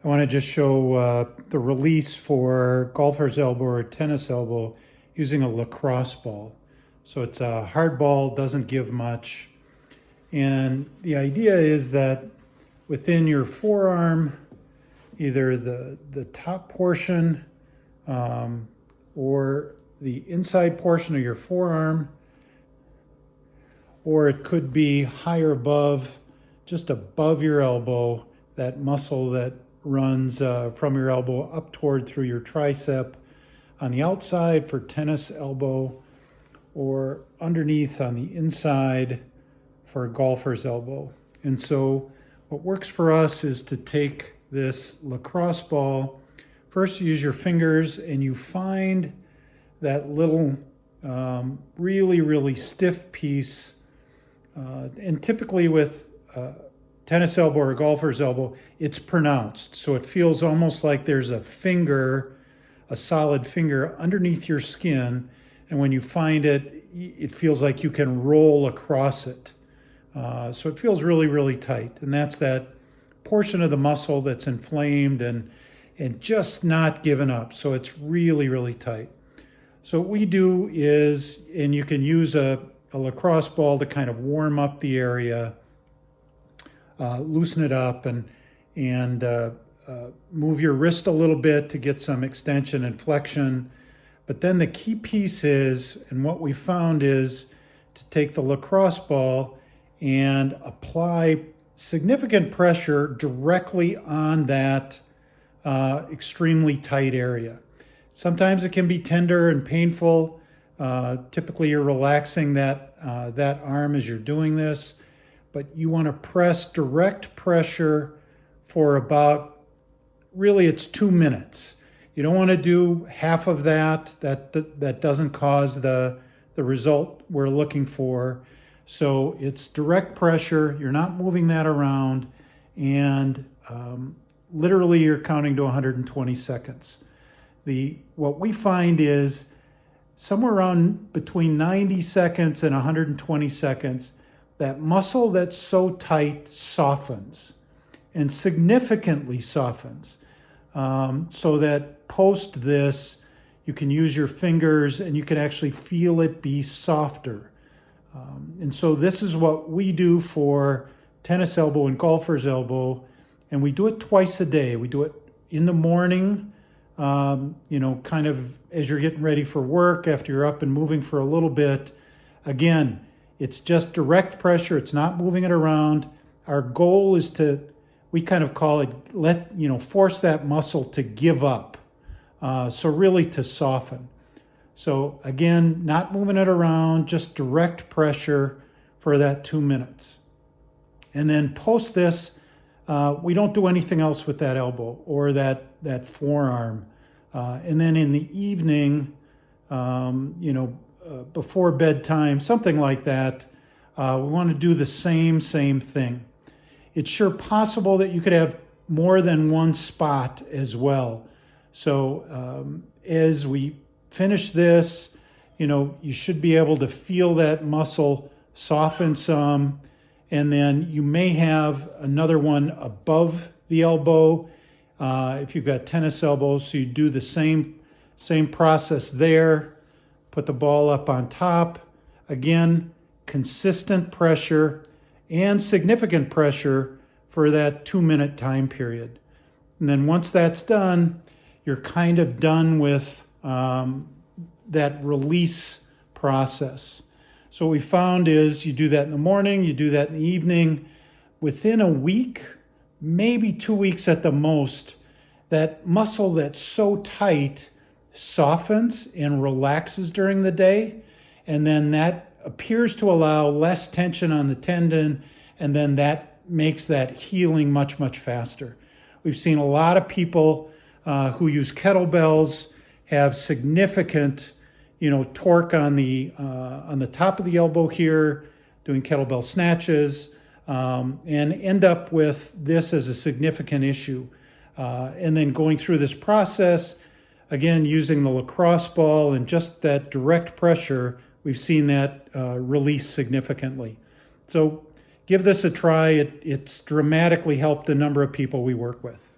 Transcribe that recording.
I want to just show the release for golfer's elbow or tennis elbow using a lacrosse ball. So it's a hard ball, doesn't give much. And the idea is that within your forearm, either the top portion or the inside portion of your forearm, or it could be higher above, just above your elbow, that muscle that runs from your elbow up toward through your tricep on the outside for tennis elbow, or underneath on the inside for a golfer's elbow. And so what works for us is to take this lacrosse ball. First, you use your fingers and you find that little really stiff piece. And typically with tennis elbow or golfer's elbow, it's pronounced. So it feels almost like there's a finger, a solid finger underneath your skin. And when you find it, it feels like you can roll across it. So it feels really tight. And that's that portion of the muscle that's inflamed and just not giving up. So it's really tight. So what we do is, and you can use a lacrosse ball to kind of warm up the area, loosen it up, and move your wrist a little bit to get some extension and flexion. But then the key piece is, and what we found is, to take the lacrosse ball and apply significant pressure directly on that extremely tight area. Sometimes it can be tender and painful. Typically you're relaxing that arm as you're doing this, but you want to press direct pressure for about, really it's 2 minutes. You don't want to do half of that. That doesn't cause the result we're looking for. So it's direct pressure. You're not moving that around, and literally you're counting to 120 seconds. What we find is somewhere around between 90 seconds and 120 seconds, that muscle that's so tight softens, and significantly softens, so that post this, you can use your fingers and you can actually feel it be softer. And so this is what we do for tennis elbow and golfer's elbow, and we do it twice a day. We do it in the morning, kind of as you're getting ready for work, after you're up and moving for a little bit. Again, it's just direct pressure. It's not moving it around. Our goal is we kind of call it, force that muscle to give up. So really to soften. So again, not moving it around, just direct pressure for that 2 minutes. And then post this, we don't do anything else with that elbow or that forearm. And then in the evening, before bedtime, something like that, we want to do the same thing. It's sure possible that you could have more than one spot as well. So as we finish this, you should be able to feel that muscle soften some, and then you may have another one above the elbow if you've got tennis elbows. So you do the same process there. Put the ball up on top. Again, consistent pressure and significant pressure for that 2 minute time period. And then once that's done, you're kind of done with that release process. So what we found is you do that in the morning, you do that in the evening. Within a week, maybe 2 weeks at the most, that muscle that's so tight softens and relaxes during the day. And then that appears to allow less tension on the tendon, and then that makes that healing much faster. We've seen a lot of people who use kettlebells have significant, torque on the top of the elbow here, doing kettlebell snatches, and end up with this as a significant issue. And then going through this process, again, using the lacrosse ball and just that direct pressure, we've seen that release significantly. So give this a try. It's dramatically helped the number of people we work with.